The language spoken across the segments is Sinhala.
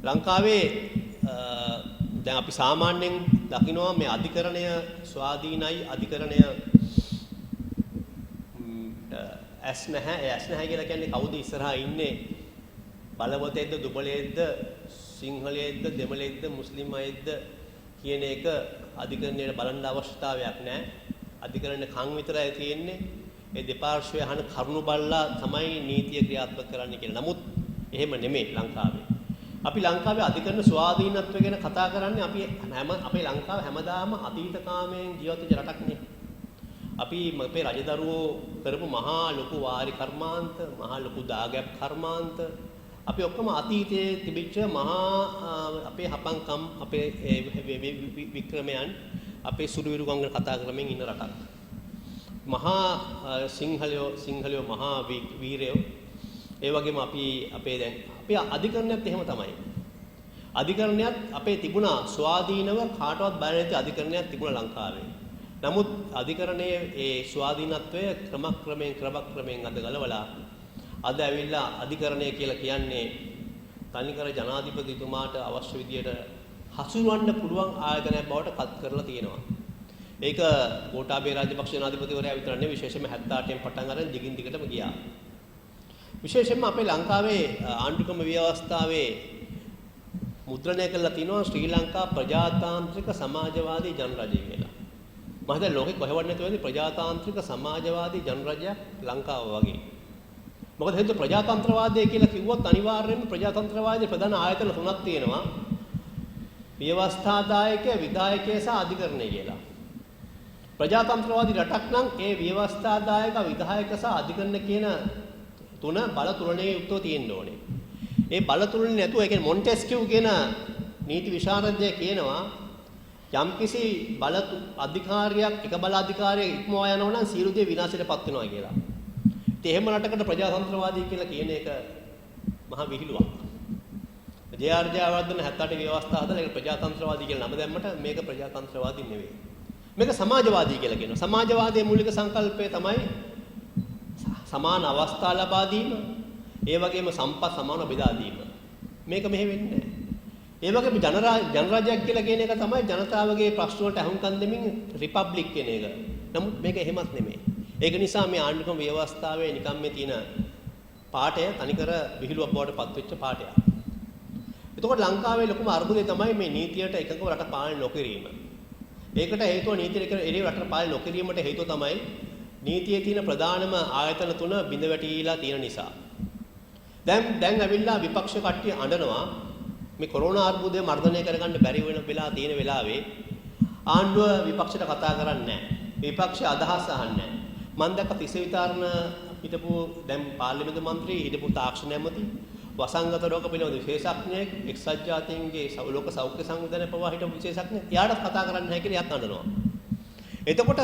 ලංකාවේ දැන් අපි සාමාන්‍යයෙන් දකිනවා මේ අධිකරණය ස්වාධීනයි අධිකරණය ඇස් නැහැ කියලා කියන්නේ කවුද ඉස්සරහා ඉන්නේ බලවතෙක්ද දුබලෙක්ද සිංහලයෙක්ද දෙමළෙක්ද මුස්ලිම් අයෙක්ද කියන එක අධිකරණයට බලන්න අවශ්‍යතාවයක් නැහැ. අධිකරණයේ කන් විතරයි තියෙන්නේ. ඒ දෙපාර්ශ්වය අහන කරුණු බලලා තමයි නීතිය ක්‍රියාත්මක කරන්න කියලා. නමුත් එහෙම නෙමෙයි ලංකාවේ. අපි ලංකාවේ අධිකරණ ස්වාධීනත්වය ගැන කතා කරන්නේ අපේ ලංකාව හැමදාම අතීතකාමයෙන් ජීවත් වෙච්ච රටක් නේ. අපි අපේ රජදරුවෝ කරපු මහා ලොකු වාරි කර්මාන්ත, මහා ලොකු දාගැබ් කර්මාන්ත, අපි ඔක්කොම අතීතයේ තිබිච්ච මහා අපේ හපංකම්, අපේ වික්‍රමයන්, අපේ සුළුවිරුකම් ගැන කතා කරමින් ඉන්න රටක්. මහා සිංහලයෝ මහා වීරයෝ. ඒ වගේම අපි අධිකරණයත් එහෙම තමයි. අධිකරණයත් අපේ තිබුණා ස්වාධීනව කාටවත් බය නැති අධිකරණයක් තිබුණා ලංකාවේ. නමුත් අධිකරණයේ ඒ ස්වාධීනත්වය ක්‍රමක්‍රමයෙන් අද ගලවලා අද ඇවිල්ලා අධිකරණය කියලා කියන්නේ තනිකර ජනාධිපතිතුමාට අවශ්‍ය විදියට හසුරවන්න පුළුවන් ආයතනයක් බවට පත් කරලා තියෙනවා. ඒක ගෝඨාභය රාජපක්ෂ ජනාධිපතිවරයා විතර නෙවෙයි, විශේෂයෙන්ම 78 න් පටන් අරන් දිගින් දිගටම ගියා. විශේෂයෙන්ම අපේ ලංකාවේ ආණ්ඩුක්‍රම ව්‍යවස්ථාවේ මුද්‍රණය කරලා තිනවා ශ්‍රී ලංකා ප්‍රජාතාන්ත්‍රික සමාජවාදී ජනරජය කියලා. මම හිතන්නේ ලෝකෙ කොහෙවත් නැතුව ප්‍රජාතාන්ත්‍රික සමාජවාදී ජනරජයක් ලංකාව වගේ. මොකද හේතුව ප්‍රජාතන්ත්‍රවාදය කියලා කිව්වොත් අනිවාර්යයෙන්ම ප්‍රජාතන්ත්‍රවාදයේ ප්‍රධාන ආයතන තුනක් තියෙනවා. ව්‍යවස්ථාදායක, විධායකය සහ අධිකරණය කියලා. ප්‍රජාතන්ත්‍රවාදී රටක් නම් ඒ ව්‍යවස්ථාදායක, විධායක සහ අධිකරණ කියන තුන බල තුලණයේ යුක්තව තියෙන්න ඕනේ. ඒ බල තුලණේ නැතුව ඒ කියන්නේ මොන්ටෙස්කියු කියන නීති විශාරදය කියනවා යම්කිසි බල අධිකාරියක් එක බල අධිකාරියක් ඉක්මවා යනවා නම් සියලු දේ විනාශයටපත් වෙනවා කියලා. ඉතින් එහෙම රටකට ප්‍රජාතන්ත්‍රවාදී කියලා කියන එක මහා විහිළුවක්. ජේ.ආර්. ජයවර්ධන 78 ව්‍යවස්ථා හදලා ඒක ප්‍රජාතන්ත්‍රවාදී කියලා නම දැම්මට මේක ප්‍රජාතන්ත්‍රවාදී නෙවෙයි. මේක සමාජවාදී කියලා කියනවා. සමාජවාදයේ මූලික සංකල්පය තමයි සමාන අවස්ථා ලබා දීම, ඒ වගේම සම්පත් සමානව බෙදා දීම. මේක මෙහෙ වෙන්නේ නැහැ. ඒ වගේම ජනරජයක් කියලා කියන එක තමයි ජනතාවගේ ප්‍රශ්න වලට අහුම්කම් දෙමින් රිපබ්ලික් කියන එක. නමුත් මේක එහෙමත් නෙමෙයි. ඒක නිසා මේ ආණ්ඩුක්‍රම ව්‍යවස්ථාවේ නිකම් මේ තියෙන පාඩය තනිකර විහිළුවක් බවට පත් වෙච්ච පාඩයක්. එතකොට ලංකාවේ ලොකුම අර්බුදය තමයි මේ නීතියට එකඟව රට පාලනය නොකිරීම. ඒකට හේතුව නීතියට එරෙහිව රට පාලනය නොකිරීමට හේතුව තමයි නීතියේ තියෙන ප්‍රධානම ආයතන තුන බිඳ වැටිලා තියෙන නිසා. දැන් ඇවිල්ලා විපක්ෂ කට්ටිය අඬනවා මේ කොරෝනා අර්බුදය මර්ධනය කරගන්න බැරි වෙන වෙලා තියෙන වෙලාවේ ආණ්ඩුව විපක්ෂයට කතා කරන්නේ නැහැ. විපක්ෂය අදහස් අහන්නේ නැහැ. මම දැක්ක තිස්ස විතරණ හිටපු දැන් පාර්ලිමේන්තු මන්ත්‍රී හිටපු තාක්ෂණ ඇමති වසංගත රෝග පිළිබඳ විශේෂඥයෙක් එක්සත් ජාතීන්ගේ ලෝක සෞඛ්‍ය සංවිධානය පවා හිටපු විශේෂඥයෙක් එයාට කතා කරන්න නැහැ කියලා එයාත් අඬනවා. එතකොට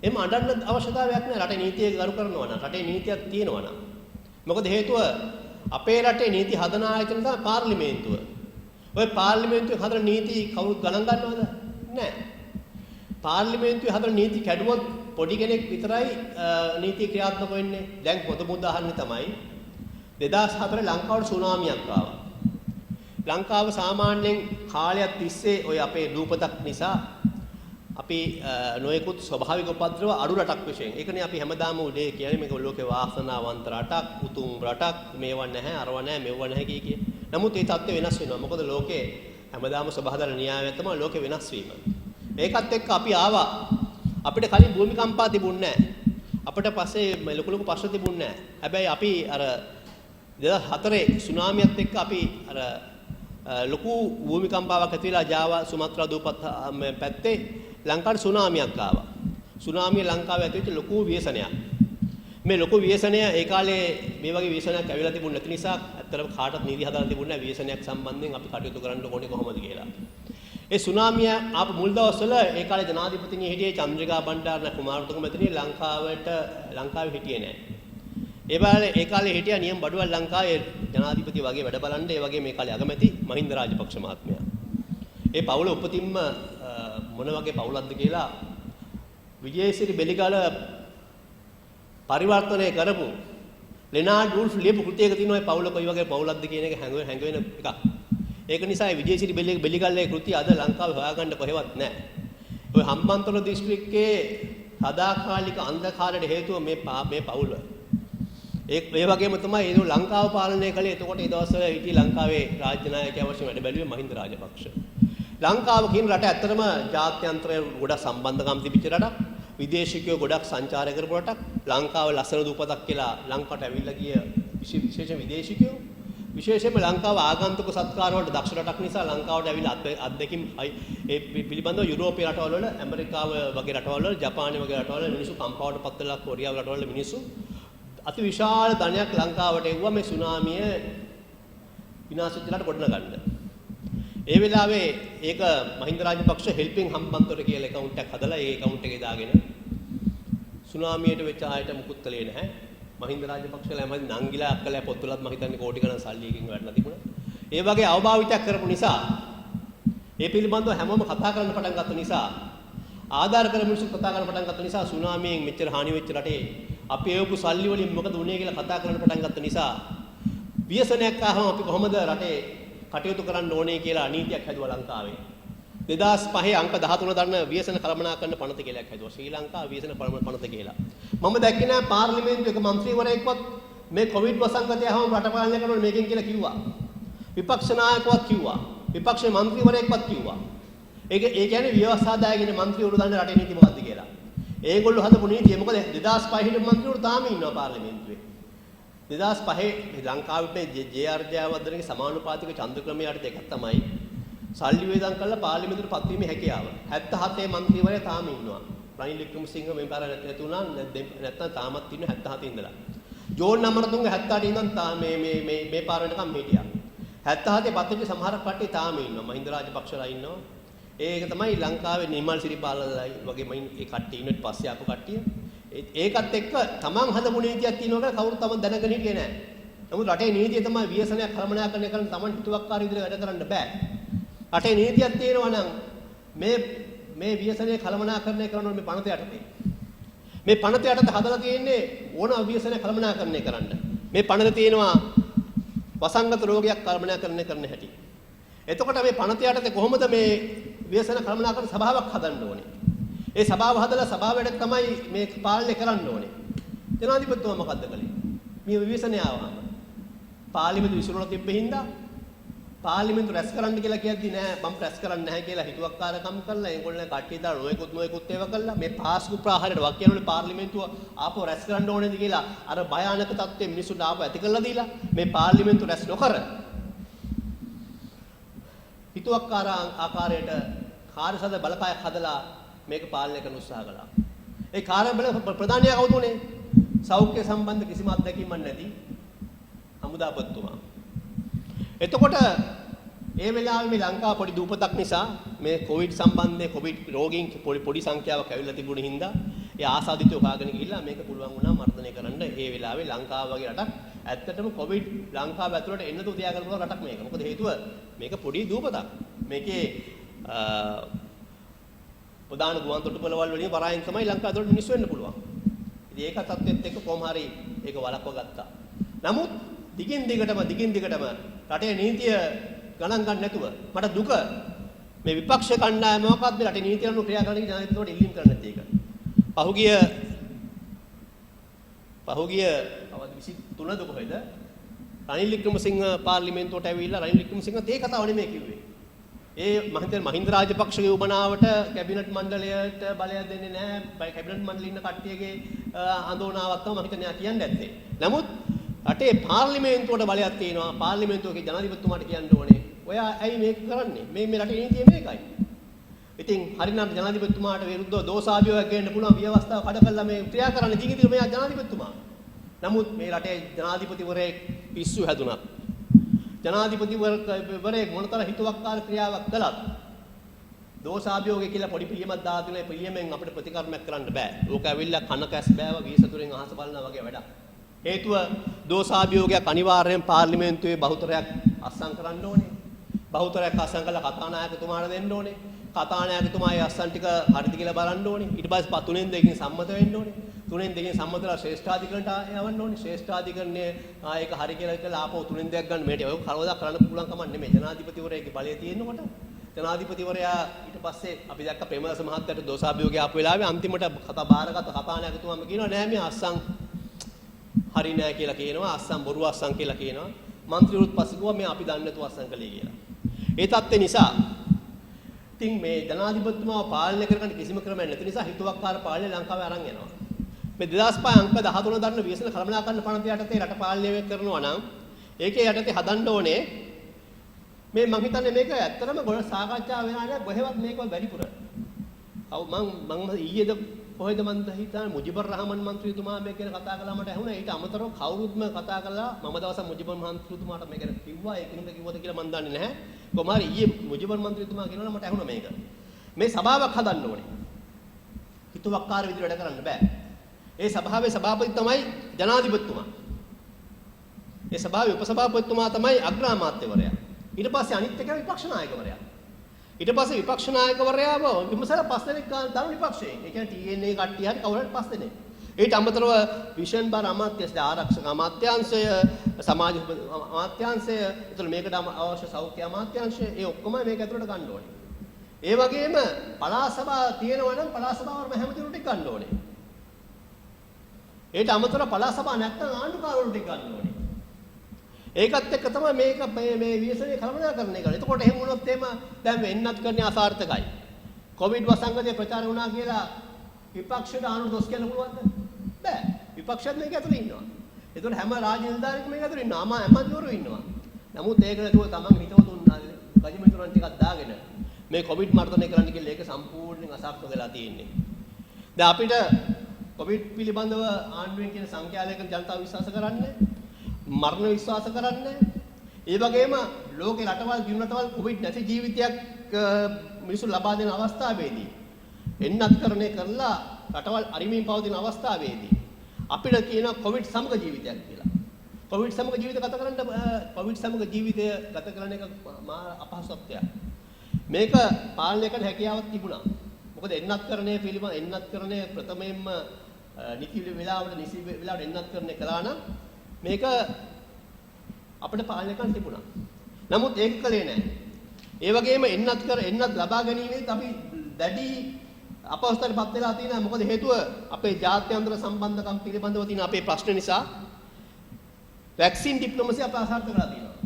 එම් අඬන්න අවශ්‍යතාවයක් නැහැ. රටේ නීතිය ගරු කරනවා නම් රටේ නීතියක් තියෙනවා නම්. මොකද හේතුව අපේ රටේ නීති හදන ආයතන තමයි පාර්ලිමේන්තුව. ওই පාර්ලිමේන්තුවේ හදන නීති කවුරුත් ගණන් ගන්නවද? නැහැ. පාර්ලිමේන්තුවේ හදන නීති කැඩුවොත් පොඩි කෙනෙක් විතරයි නීති ක්‍රියාත්මක වෙන්නේ. දැන් පොදු උදාහරණය තමයි 2004 ලංකාවට සුනාමියක් ආවා. ලංකාව සාමාන්‍යයෙන් කාලයක් තිස්සේ ඔය අපේ දූපතක් නිසා අපි නොයෙකුත් ස්වභාවික උපද්‍රව අඩු රටක් විශේෂයෙන්. ඒකනේ අපි හැමදාම උදේ කියන්නේ මේක ලෝකේ වාසනාවන්ත රටක්, උතුම් රටක්, මේව නැහැ, අරව නැහැ, මෙව නැහැ කිය. නමුත් ඒ தත්ත්වය වෙනස් වෙනවා. මොකද ලෝකේ හැමදාම ස්වභාවදල න්‍යායය තමයි ලෝකේ වෙනස් වීම. ඒකත් එක්ක අපි ආවා. අපිට කලින් භූමිකම්පා තිබුණේ නැහැ. අපිට පස්සේ ලොකු ප්‍රශ්න තිබුණේ නැහැ. හැබැයි අපි අර 2004 සුනාමියත් එක්ක අපි අර ලොකු භූමිකම්පාවක් ඇති වෙලා ජාවා සුමාත්‍රා දූපත් පැත්තේ ලංකාවට සුනාමියක් ආවා. සුනාමිය ලංකාවේ ඇති වෙච්ච ලොකු ව්‍යසනයක්. මේ ලොකු ව්‍යසනය ඒ කාලේ මේ වගේ ව්‍යසනයක් ඇවිල්ලා තිබුණ නැති නිසා ඇත්තටම කාටවත් නීති හදාන්න තිබුණේ නැහැ ව්‍යසනයක් සම්බන්ධයෙන් අපි කටයුතු කරන්න ඕනේ කොහොමද කියලා. ඒ සුනාමිය ආපු මුල් දවස්වල ඒ කාලේ ජනාධිපතිනිය හිටියේ චන්ද්‍රිකා බණ්ඩාරන කුමාරතුංග ලංකාවේ හිටියේ නැහැ. ඒ කාලේ හිටියා නියම් බඩුවල් ලංකාවේ ජනාධිපති වගේ වැඩ බලන්න ඒ වගේ මේ කාලේ අගමැති මහින්ද රාජපක්ෂ මහත්මයා. ඒ පවුල උපතින්ම මොන වගේ පවුලක්ද කියලා විජේසිරි බෙලිගල පරිවර්තනය කරපු ලෙනාඩ් වුල්ෆ් ලියපු කෘතියක තියෙනවා මේ පවුල කොයි වගේ පවුලක්ද කියන එක හැඟවෙන එකක්. ඒක නිසා විජේසිරි බෙලිගල්ලේ කෘතිය අද ලංකාවේ හොයාගන්න කොහෙවත් නැහැ. ඔය හම්බන්තොට දිස්ත්‍රික්කයේ සදාකාලික අන්ධකාරයට හේතුව මේ පවුල. ඒ වගේම තමයි ඒ ලංකාව පාලනය කළේ. එතකොට ඒ දවස්වල හිටිය ලංකාවේ රාජ්‍ය නායකයා වශයෙන් වැඩ බැලුවේ මහින්ද රාජපක්ෂ. ලංකාව කියන රට ඇත්තටම ජාත්‍යන්තරය ගොඩක් සම්බන්ධකම් තිබිච්ච රටක්. විදේශිකයෝ ගොඩක් සංචාරය කරපු රටක්. ලංකාව ලස්සන දූපතක් කියලා ලංකාවට ඇවිල්ලා ගිය විශේෂ විදේශිකයෝ. විශේෂයෙන්ම ලංකාව ආගන්තුක සත්කාර වලට දක්ෂ රටක් නිසා ලංකාවට ඇවිල්ලා අත්දැකීම් ඒ පිළිබඳව යුරෝපීය රටවල වල ඇමරිකාව වගේ රටවල වල ජපානය වගේ රටවල මිනිස්සු කම්පාවට පත් වෙලා කොරියාව රටවල මිනිස්සු අති විශාල ධනයක් ලංකාවට එවුවා මේ සුනාමිය විනාශ වෙච්ච රට ගොඩනගන්න. ඒ වෙලාවේ ඒක මහින්ද රාජපක්ෂ හෙල්පින් හම්බන්තොට කියලා account එකක් හදලා ඒ account එකේ දාගෙන සුනාමියට වෙච්ච ආයත මුකුත් කළේ නැහැ. මහින්ද රාජපක්ෂලා හැමදේම නංගිලා අක්කලා පොත්වලත් මම හිතන්නේ කෝටි ගණන් සල්ලි එකකින් වැඩලා තිබුණා. ඒ වගේ අවභාවිතයක් කරපු නිසා ඒ පිළිබඳව හැමෝම කතා කරන්න පටන් ගත්ත නිසා ආධාර කර මිනිස්සු කතා කරන්න පටන් ගත්ත නිසා සුනාමියෙන් මෙච්චර හානි වෙච්ච රටේ අපි ඒවපු සල්ලි වලින් මොකද වුනේ කියලා කතා කරන්න පටන් ගත්ත නිසා ව්‍යසනයක් ආවම අපි කොහොමද රටේ කටයුතු කරන්න ඕනේ කියලා නීතියක් හැදුවා ලංකාවේ. 2005 අංක 13 දරන ව්‍යසන කළමනාකරන පනත කියලා එකක් හැදුවා. ශ්‍රී ලංකා ව්‍යසන පනත කියලා. මම දැක්කේ නෑ පාර්ලිමේන්තුවේ එක മന്ത്രിවරයෙක්වත් මේ කොවිඩ් වසංගතය ආවම රට පාලනය කරනවා මේකෙන් කියලා කිව්වා. විපක්ෂ නායකවත් කිව්වා. විපක්ෂයේ മന്ത്രിවරයෙක්වත් කිව්වා. ඒ කියන්නේ ව්‍යවස්ථාදායකගේ മന്ത്രിවරු දන්න රටේ නීති මොකද්ද කියලා. ඒගොල්ලෝ හදපු නීතිය මොකද 2005 හිටපු മന്ത്രിවරු තාම ඉන්නවා පාර්ලිමේන්තුවේ. 2005 ලංකාවේ ජේ.ආර්. ජයවර්ධනගේ සමානුපාතික චන්ද්‍රක්‍රමයේ යට දෙකක් තමයි සල්ලි වේදම් කරලා පාර්ලිමේන්තුවට පත්වීමේ හැකියාව. 77 മന്ത്രിවරයා තාම ඉන්නවා. රනිල් වික්‍රමසිංහ මේ පාර නැති වුණා නැත්නම් තාමත් ඉන්න 77 ඉඳලා. ජෝන් අමරතුංග 78 ඉඳන් මේ පාර වෙනකම් හිටියා. 77 පත්වෙච්ච සමහර කට්ටිය තාම ඉන්නවා. මහින්ද රාජපක්ෂලා ඉන්නවා. ඒක තමයි ලංකාවේ නිමල් සිරිපාලලා වගේ මයින් ඒ කට්ටිය ඉන්නත් පස්සේ ආපු කට්ටිය. ඒකත් එක්ක තමන් හදපු නීතියක් තියෙනවා කියලා කවුරුත් තමන් දැනගෙන හිටියේ නැහැ. නමුත් රටේ නීතිය තමයි ව්‍යසනයක් කළමනාකරණය කරන තමන් හිතුවක්කාර විදිහට වැඩ කරන්න බෑ. රටේ නීතියක් තියෙනවා නම් මේ ව්‍යසනයේ කළමනාකරණය කරනවා මේ පනත යටතේ. මේ පනත යටතේ හදලා තියෙන්නේ ඕන ව්‍යසනය කළමනාකරණය කරන්න. මේ පනත තියෙනවා වසංගත රෝගයක් කළමනාකරණය කරන්න හැටි. එතකොට මේ පනත යටතේ කොහොමද මේ ව්‍යසන කළමනාකරණ සභාවක් හදන්න ඕනේ? ඒ සභාව හදලා සභාවට තමයි මේ පාලනය කරන්න ඕනේ. ජනාධිපතිතුමා මොකද්ද කළේ? මේ ව්‍යසනය ආවම පාර්ලිමේන්තු විසිරවල තිබ්බේ හින්දා පාර්ලිමේන්තු රැස් කරන්න කියලා කියද්දි නෑ මම රැස් කරන්නේ නැහැ කියලා හිතුවක්කාරකම් කරලා ඒගොල්ලෝ කට්ටිය දාලා නොයෙකුත් ඒවා කළා මේ පාස්කු ප්‍රාහාරයට වක් කියනෝනේ පාර්ලිමේන්තුව ආපහු රැස් කරන්න ඕනේද කියලා අර භයානක තත්ත්වෙ මිනිස්සුන්ට ආපහු ඇති කරලා දීලා මේ පාර්ලිමේන්තු රැස් නොකර හිතුවක්කාර ආකාරයට කාර්යසද බලකායක් හදලා මේක පාලනය කරන්න උත්සාහ කළා. ඒ කාර්යබල ප්‍රධානියා කවුද උනේ? සෞඛ්‍ය සම්බන්ධ කිසිම අත්දැකීමක් නැති හමුදාපතිතුමා. එතකොට ඒ වෙලාවේ මේ ලංකාව පොඩි දූපතක් නිසා මේ කොවිඩ් සම්බන්ධයෙන් කොවිඩ් රෝගීන් පොඩි සංඛ්‍යාවක් ඇවිල්ලා තිබුණ හින්දා ඒ ආසාදිතව හොයාගෙන ගිහිල්ලා මේක පුළුවන් වුණා මර්ධනය කරන්න. ඒ වෙලාවේ ලංකාව වගේ රටක් ඇත්තටම කොවිඩ් ලංකාව ඇතුළට එන්න තු තියාගන්න පුළුවන් රටක් මේක. මොකද හේතුව මේක පොඩි දූපතක්. මේකේ ප්‍රධාන ගුවන් තොටුපළවල් වලින් වරායෙන් තමයි ලංකාව ඇතුළට මිනිස්සු වෙන්න පුළුවන්. ඉතින් ඒක තත්ත්වෙත් එක්ක කොහොම හරි ඒක වළක්ව ගත්තා. නමුත් දිගින් දිගටම රටේ නීතිය ගණන් ගන්න නැතුව මට දුක මේ විපක්ෂ කණ්ඩායම මොකක්ද මේ රටේ නීතිය අනුව ක්‍රියා කරන ජනාධිපතිතුමාට ඉල්ලීම් කරන්න නැති එක. පහුගිය අවුරුදු 23 ද කොහෙද රනිල් වික්‍රමසිංහ පාර්ලිමේන්තුවට ඇවිල්ලා රනිල් වික්‍රමසිංහ තේ කතාව නෙමෙයි කිව්වේ. ඒ මහින්ද රාජපක්ෂගේ උපනාවට කැබිනට් මණ්ඩලයට බලයක් දෙන්නේ නැහැ. කැබිනට් මණ්ඩලෙ ඉන්න කට්ටියගේ අඳෝනාවක් තමයි මම හිතන්නේ කියන්නේ නැත්තේ. නමුත් රටේ පාර්ලිමේන්තුවට බලයක් තියෙනවා. පාර්ලිමේන්තුවේ ජනාධිපතිතුමාට කියන්න ඕනේ. ඔයා ඇයි මේක කරන්නේ? මේ රටේ නීතිය මේකයි. ඉතින් හරිනම් ජනාධිපතිතුමාට විරුද්ධව දෝෂාභියෝගයක් ගේන්න පුළුවන් ව්‍යවස්ථාව කඩ කළා මේ ක්‍රියා කරන්න දිගින් මෙයා ජනාධිපතිතුමා. නමුත් මේ රටේ ජනාධිපතිවරයෙක් පිස්සු හැදුනා. ජනාධිපතිවරයෙක් මොනතර හිතුවක්කාර ක්‍රියාවක් කළත් දෝෂාභියෝගය කියලා පොඩි පිළියමක් දාලා තියෙන පිළියමෙන් අපිට ප්‍රතිකර්මයක් කරන්න බෑ. ඕක ඇවිල්ලා කන කැස් බෑව වීසතුරෙන් අහස බලනවා වගේ වැඩක්. හේතුව දෝෂාභියෝගයක් අනිවාර්යෙන් පාර්ලිමේන්තුවේ බහුතරයක් අත්සන් කරන්න ඕනේ. බහුතරයක් අත්සන් කළා කතානායකතුමාට දෙන්න ඕනේ. කතානායකතුමාගේ අස්සන් ටික හරිද කියලා බලන්න ඕනේ. ඊට පස්සේ තුනෙන් දෙකකින් සම්මත වෙන්න ඕනේ. තුනෙන් දෙකකින් සම්මතලා ශ්‍රේෂ්ඨාධිකරණයට යවන්න ඕනේ. ශ්‍රේෂ්ඨාධිකරණය ඒක හරි කියලා ආපහු තුනෙන් දෙකක් ගන්න මේට ඔය කවදා කරන්න පුළුවන් කමක් නෙමෙයි. ජනාධිපතිවරයාගේ බලය තියෙනකොට ජනාධිපතිවරයා ඊට පස්සේ අපි දැක්ක ප්‍රේමදාස මහත්තයාට දෝෂාභියෝගය ආපු වෙලාවේ අන්තිමට කතා බාරගත්ත කතානායකතුමාම කියනවා නෑ මේ අස්සන් හරි නෑ කියලා කියනවා. අස්සන් බොරු අස්සන් කියලා කියනවා. මන්ත්‍රීවරුත් පස්සේ කිව්වා මේ අපි දන්නේ නැතුව අස්සන් කළේ කියලා. ඒ தත්ත්වේ නිසා ඉතින් මේ ජනාධිපතිතුමාව පාලනය කරගන්න කිසිම ක්‍රමයක් නැති නිසා හිතුවක්කාර පාලනය ලංකාවේ අරන් යනවා. මේ 2005 අංක 13 දරන විශේෂ කළමනාකරන පනත යටතේ රට පාලනය කරනවා නම් ඒකේ යටතේ හදන්න ඕනේ මේ මම හිතන්නේ මේක ඇත්තටම ගොඩ සාකච්ඡා වෙනා නෑ බොහෙවත් මේක වැඩිපුර. මම ඊයේද කොහෙද මන් හිතන්නේ මුජිබුර් රහමන් මන්ත්‍රීතුමා මේක ගැන කතා කළා මට ඇහුණා. ඊට අමතරව කවුරුත්ම කතා කළා. මම දවසක් මුජිබුර් මන්ත්‍රීතුමාට මේක ගැන කිව්වා. ඒක නෙමෙයි කිව්වද කියලා මන් දන්නේ නැහැ. කොහොම හරි ඊයේ මුජිබුර් මන්ත්‍රීතුමා කියනවා මට ඇහුණා මේක. මේ සභාවක් හදන්න ඕනේ. හිතුවක්කාර විදිහට වැඩ කරන්න බෑ. ඒ සභාවේ සභාපති තමයි ජනාධිපතිතුමා. ඒ සභාවේ උපසභාපතිතුමා තමයි අග්‍රාමාත්‍යවරයා. ඊට පස්සේ අනිත් එක විපක්ෂ නායකවරයා. ඊට පස්සේ විපක්ෂ නායකවරයාම විමසලා 5 දෙනෙක් දාන විපක්ෂයේ. ඒ කියන්නේ TNA කට්ටිය හරි කවුරුහරි 5 දෙනෙක්. ඊට අමතරව විෂන් බාර අමාත්‍යාංශය, ආරක්ෂක අමාත්‍යාංශය, සමාජ අමාත්‍යාංශය, ඒතර මේකට අවශ්‍ය සෞඛ්‍ය අමාත්‍යාංශය, ඒ ඔක්කොම මේක ඇතුළට ගන්න ඕනේ. ඒ වගේම පළාත් සභා තියෙනවා නම් පළාත් සභාවම හැමතිස්සෙම ටික ගන්න ඕනේ. ඊට අමතරව පළාත් සභා නැත්නම් ආණ්ඩුකාරවරු ටික ගන්න ඕනේ. ඒකත් එක්ක තමයි මේක මේ විශේෂණීය කළමනාකරණය කරන්නේ. එතකොට එහෙම වුණොත් එහෙම දැන් වෙන්නත් කරන්නේ අසාර්ථකයි. කොවිඩ් වසංගතයේ ප්‍රචාර වුණා කියලා විපක්ෂයට ආණ්ඩුව දොස් කියන්න පුළුවන්ද? බෑ. විපක්ෂයත් මේක ඇතුලේ ඉන්නවා. ඒතකොට හැම රාජ්‍ය නිලධාරියෙක්ම මේක ඇතුලේ ඉන්නවා. ඇමතිවරු ඉන්නවා. නමුත් ඒක නේද තමන් හිතවතුන් ගජමිතුරන් ටිකක් දාගෙන මේ කොවිඩ් මර්ධනය කරන්න කියලා ඒක සම්පූර්ණයෙන් අසාර්ථක වෙලා තියෙන්නේ. දැන් අපිට කොවිඩ් පිළිබඳව ආණ්ඩුවෙන් කියන සංඛ්‍යාලයක ජනතාව විශ්වාස කරන්නේ මරණ විශ්වාස කරන්නේ. ඒ වගේම ලෝකේ රටවල් දිනු රටවල් කොවිඩ් නැති ජීවිතයක් මිනිස්සු ලබා දෙන අවස්ථාවේදී එන්නත්කරණය කරලා රටවල් අරිමින් පවතින අවස්ථාවේදී අපිට කියන කොවිඩ් සමග ජීවිතයක් කියලා. කොවිඩ් සමග ජීවිත ගත කරන්න කොවිඩ් සමග ජීවිතය ගත කරන එක මා අපහසුත්වයක්. මේක පාලනය කරන්න හැකියාවක් තිබුණා. මොකද එන්නත්කරණය පිළිබඳ එන්නත්කරණය ප්‍රථමයෙන්ම නිති වේලාවට නිසි වේලාවට එන්නත්කරණය කළා නම් මේක අපිට පාලනය කරන්න තිබුණා. නමුත් ඒක කළේ නැහැ. ඒ වගේම එන්නත් ලබා ගැනීමේදී අපි දැඩි අපහසුතාවයටපත් වෙලා තියෙනවා. මොකද හේතුව අපේ ජාත්‍යන්තර සම්බන්ධකම් පිළිබඳව තියෙන අපේ ප්‍රශ්න නිසා වැක්සින් ඩිප්ලොමසි අප අසාර්ථක වෙලා තියෙනවා.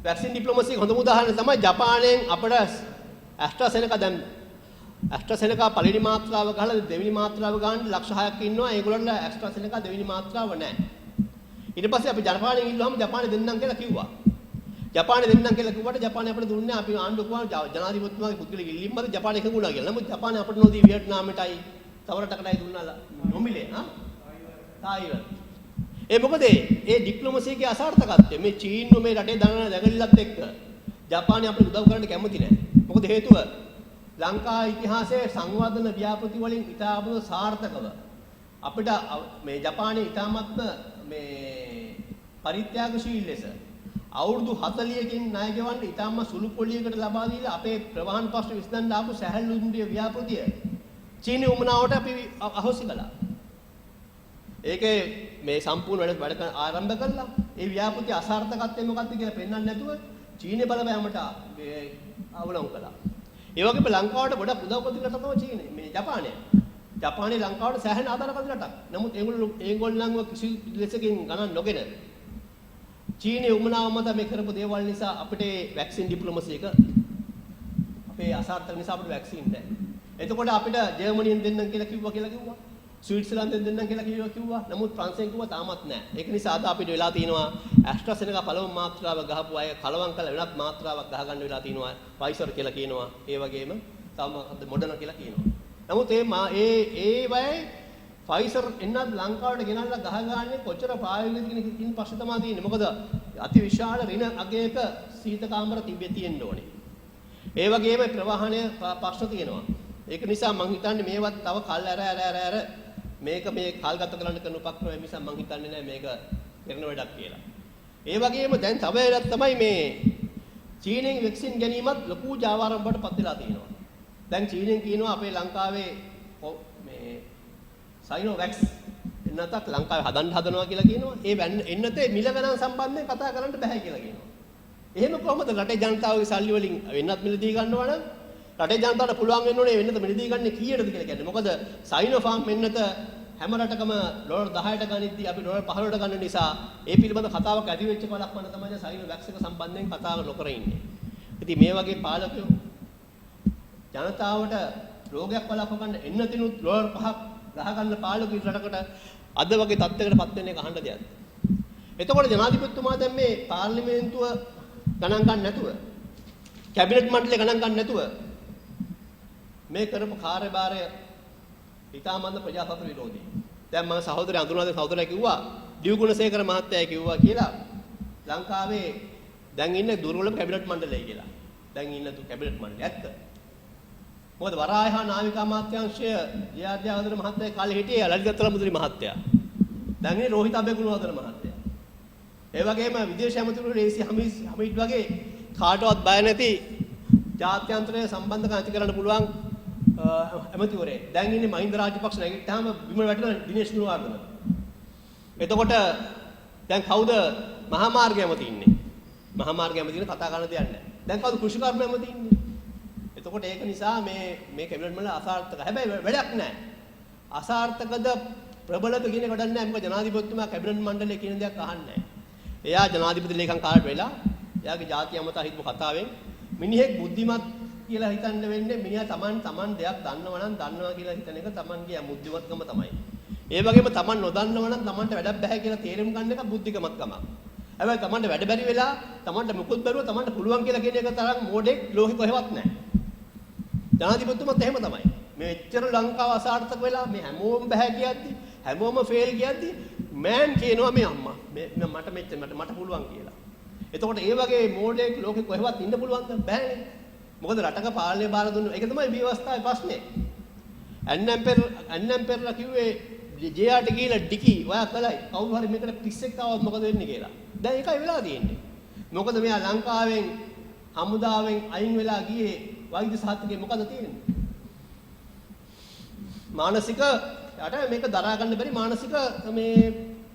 වැක්සින් ඩිප්ලොමසි හොඳම උදාහරණය තමයි ජපානයෙන් අපිට ඇස්ට්‍රාසෙනෙකා පළවෙනි මාත්‍රාව ගහලා දෙවෙනි මාත්‍රාව ගන්න ලක්ෂ 6ක් ඉන්නවා. ඒගොල්ලන්ට ඇස්ට්‍රාසෙනෙකා දෙවෙනි මාත්‍රාව නැහැ. ඊට පස්සේ අපි ජපානයෙන් ඉල්ලුවාම ජපානය දෙන්නම් කියලා කිව්වා. ජපානය දෙන්නම් කියලා කිව්වට ජපානය අපිට දුන්නේ අපි ආණ්ඩුව කිව්වා ජනාධිපතිතුමාගේ පුද්ගලික ඉල්ලීම් මත ජපානය එකඟුණා කියලා. නමුත් ජපානය අපිට නොදී වියට්නාමයටයි තව රටකටයි දුන්නා නොමිලේ තායිවන්. ඒ මොකද ඒ ඩිප්ලොමසියේ අසාර්ථකත්වය මේ චීනු මේ රටේ දනන දැගලිලත් එක්ක ජපානය අපිට උදව් කරන්න කැමති නැහැ. මොකද හේතුව ලංකා ඉතිහාසයේ සංවර්ධන ව්‍යාපෘති වලින් ඉතාමත් සාර්ථකව අපිට මේ ජපානයේ ඉතාමත්ම මේ පරිත්‍යාගශීලී ලෙස අවුරුදු 40කින් ණය ගෙවන්න ඉතාම සුළු පොලියකට ලබා දීලා අපේ ප්‍රවාහන ප්‍රශ්න විසඳන්න ආපු සැහැල්ලු දුම්රිය ව්‍යාපෘතිය චීනි උමනාවට අපි අහෝසි කළා. ඒකේ මේ සම්පූර්ණ වැඩ ආරම්භ කළා. ඒ ව්‍යාපෘතිය අසාර්ථකත්වය මොකක්ද කියලා පෙන්වන්න නැතුව චීනේ බලපෑමට අවලංගු කළා. ඒ වගේම ලංකාවට ගොඩක් උදව් කරන රට තමයි චීනේ. මේ ජපානය. ජපානයේ ලංකාවට සෑහෙන ආදාන කරන රටක්. නමුත් ඒගොල්ලන්ව කිසි ලෙසකින් ගණන් නොගෙන චීනයේ උමනාව මත මේ කරපු දේවල් නිසා අපිට වැක්සින් ඩිප්ලොමසි එක අපේ අසාර්ථක නිසා අපිට වැක්සින් නැහැ. එතකොට අපිට ජර්මනියෙන් දෙන්නම් කියලා කිව්වා. ස්විට්සර්ලන්තයෙන් දෙන්නම් කියලා කිව්වා. නමුත් ප්‍රංශයෙන් කිව්වා තාමත් නැහැ. ඒක නිසා අද අපිට වෙලා තියෙනවා ඇස්ට්‍රාසෙනෙකා පළවෙනි මාත්‍රාව ගහපු අය කලවම් කරලා වෙනත් මාත්‍රාවක් ගහගන්න වෙලා තියෙනවා. ෆයිසර් කියලා කියනවා. ඒ වගේම තව මොඩර්න කියලා කියනවා. නමුත් ඒ වගේ ෆයිසර් එන්නත් ලංකාවට ගෙනල්ලා ගහගන්නේ කොච්චර ප්‍රායෝගිකද කියන ප්‍රශ්න තමයි තියෙන්නේ. මොකද අති විශාල ඍණ අගයක සීත කාමර තියෙන්න ඕනේ. ඒ වගේම ප්‍රවාහනය ප්‍රශ්න තියෙනවා. ඒක නිසා මම හිතන්නේ මේවත් තව කල් ඇර මේක මේ කාල්ගත කරන්න කරන උපක්‍රමය නිසා මම හිතන්නේ නෑ මේක කරන වැඩක් කියලා. ඒ වගේම දැන් තව එකක් තමයි මේ චීනෙන් වැක්සින් ගැනීමත් ලොකු ජාවාරම්භකට පත් වෙලා තියෙනවා. දැන් චීනෙන් කියනවා අපේ ලංකාවේ මේ සයිනෝවැක්ස් එන්නතක් ලංකාවේ හදනවා කියලා කියනවා. ඒ එන්නතේ මිල ගණන් සම්බන්ධයෙන් කතා කරන්න බෑ කියලා කියනවා. එහෙම කොහොමද රටේ ජනතාවගේ සල්ලි වලින් වෙනත් මිලදී ගන්නවා නම් රටේ ජනතාවට පුළුවන් වෙන්න ඕනේ වෙනත මිලදී ගන්න කීයටද කියලා කියන්නේ. මොකද සයිනෝෆාම් වෙන්නත හැම රටකම ඩොලර් 10ට ගනිද්දී අපි ඩොලර් 15ට ගන්න නිසා ඒ පිළිබඳ කතාවක් ඇති වෙච්ච කලක් වන්න තමයි සයිනෝවැක්ස් එක සම්බන්ධයෙන් කතාව නොකර ඉන්නේ. ඉතින් මේ වගේ පාලකයෝ ජනතාවට රෝගයක් වළක්ව ගන්න එන්නතිනුත් ඩොලර් 5ක් ගහ ගන්න පාලකයෝ රටකට අද වගේ තත්ත්වයකටපත් වෙන එක අහන්න දෙයක්. එතකොට ජනාධිපතිතුමා දැන් මේ පාර්ලිමේන්තුව ගණන් ගන්න නැතුව කැබිනට් මණ්ඩලය ගණන් ගන්න නැතුව මේ කරපු කාර්යභාරය ඉතාමත් ප්‍රජාතන්ත්‍ර විරෝධී. දැන් මම සහෝදරය අඳුනන සහෝදරයා කිව්වා දිව්ගුණසේකර මහත්තයා කිව්වා කියලා ලංකාවේ දැන් ඉන්නේ දුර්වලම කැබිනට් මණ්ඩලය කියලා. දැන් ඉන්න කැබිනට් මණ්ඩලය ඇත්ත. මොකද වරායහා නාවික අමාත්‍යාංශය ජයාර්ජාවදන මහත්තයා කාලේ හිටියේ ලලිතතල මුදලි මහත්තයා. දැන් ඉන්නේ රෝහිත අබේගුණවර්ධන මහත්තයා. ඒ වගේම විදේශ ඇමතිවරු රේසි හමීඩ් වගේ කාටවත් බය නැති ජාත්‍යන්තරය සම්බන්ධකම් ඇති කරන්න පුළුවන් ඇමතිවරේ. දැන් ඉන්නේ මහින්ද රාජපක්ෂ නැගිට්ටාම බිම වැටෙන දිනේෂ් ගුණවර්ධන. එතකොට දැන් කවුද මහා මාර්ග ඇමති ඉන්නේ? මහා මාර්ග ඇමති ඉන්නේ කතා කරන්න දෙයක් නැහැ. දැන් කවුද කෘෂිකර්ම ඇමති ඉන්නේ? එතකොට ඒක නිසා මේ කැබිනට් මණ්ඩල අසාර්ථක. හැබැයි වැඩක් නැහැ. අසාර්ථකද ප්‍රබලද කියන එක වැඩක් නැහැ. මොකද ජනාධිපතිතුමා කැබිනට් මණ්ඩලයේ කියන දේක් අහන්නේ නැහැ. එයා ජනාධිපති ලේකම් කාර්යාලයට වෙලා එයාගේ ජාතිය අමතා හිටපු කතාවෙන් මිනිහෙක් බුද්ධිමත් කියලා හිතන්න වෙන්නේ මිනිහා තමන් දෙයක් දන්නවා නම් දන්නවා කියලා හිතන එක තමන්ගේ බුද්ධිමත්කම තමයි. ඒ වගේම තමන් නොදන්නවා නම් තමන්ට වැඩක් බෑ කියලා තේරුම් ගන්න එක බුද්ධිකමත්කමක්. හැබැයි තමන්ට වැඩ බැරි වෙලා තමන්ට මුකුත් බැරුව තමන්ට පුළුවන් කියලා කියන එක තරම් මෝඩෙක් ලෝකෙ කොහෙවත් නැහැ. ජනාධිපතිතුමත් එහෙම තමයි. මේ එච්චර ලංකාව අසාර්ථක වෙලා මේ හැමෝම බෑ කියද්දි හැමෝම ෆේල් කියද්දි මෑන් කියනවා මේ අම්මා මට පුළුවන් කියලා. එතකොට ඒ වගේ මෝඩෙක් ලෝකෙ කොහෙවත් ඉන්න පුළුවන්ද? බෑනේ. මොකද රටක පාලනය බාර දුන්නු. ඒක තමයි මේ අවස්ථාවේ ප්‍රශ්නේ. ඇන්නම් කිව්වේ ජේආට ගිහලා ඩිකි ඔයා කළයි. කවුරු හරි මේකට පිස්සෙක් ආවොත් මොකද වෙන්නේ කියලා. දැන් ඒකයි වෙලා තියෙන්නේ. මොකද මෙයා ලංකාවෙන් හමුදාවෙන් අයින් වෙලා ගියේ වෛද්‍ය සාහිත්‍යයේ මොකද තියෙන්නේ? මානසික යට මේක දරා ගන්න බැරි මානසික මේ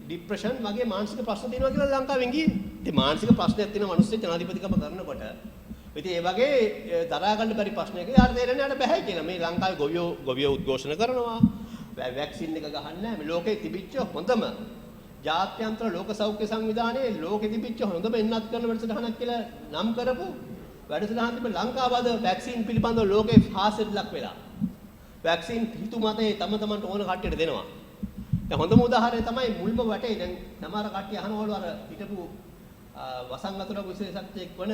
ડિප්‍රෙෂන් වගේ මානසික ප්‍රශ්න තියෙනවා කියලා ලංකාවෙන් ගියේ. ඉතින් මානසික ප්‍රශ්නයක් තියෙන මිනිස්සු ජනාධිපතිකම කරනකොට ඉතින් ඒ වගේ දරා ගන්න බැරි ප්‍රශ්නයක යාට තේරෙන්නේ නැහැ බෑ කියලා. මේ ලංකාවේ ගොවියෝ උද්ඝෝෂණ කරනවා. වැක්සින් එක ගහන්නේ නැහැ. මේ ලෝකේ තිබිච්ච හොඳම ජාත්‍යන්තර ලෝක සෞඛ්‍ය සංවිධානයේ ලෝකෙ තිබිච්ච හොඳම එන්නත් කරන වැඩසටහනක් කියලා නම් කරපු වැඩසටහන තිබෙන ලංකාව අද වැක්සින් පිළිබඳව ලෝකේ හාස්‍යයට ලක් වෙලා. වැක්සින් හිතු මතේ තමන්ට ඕන කට්ටියට දෙනවා. දැන් හොඳම උදාහරණය තමයි මුල්ම වටේ දැන් සමහර කට්ටිය අහනවලු අර හිටපු වසංගතර විශේෂඥයෙක් වන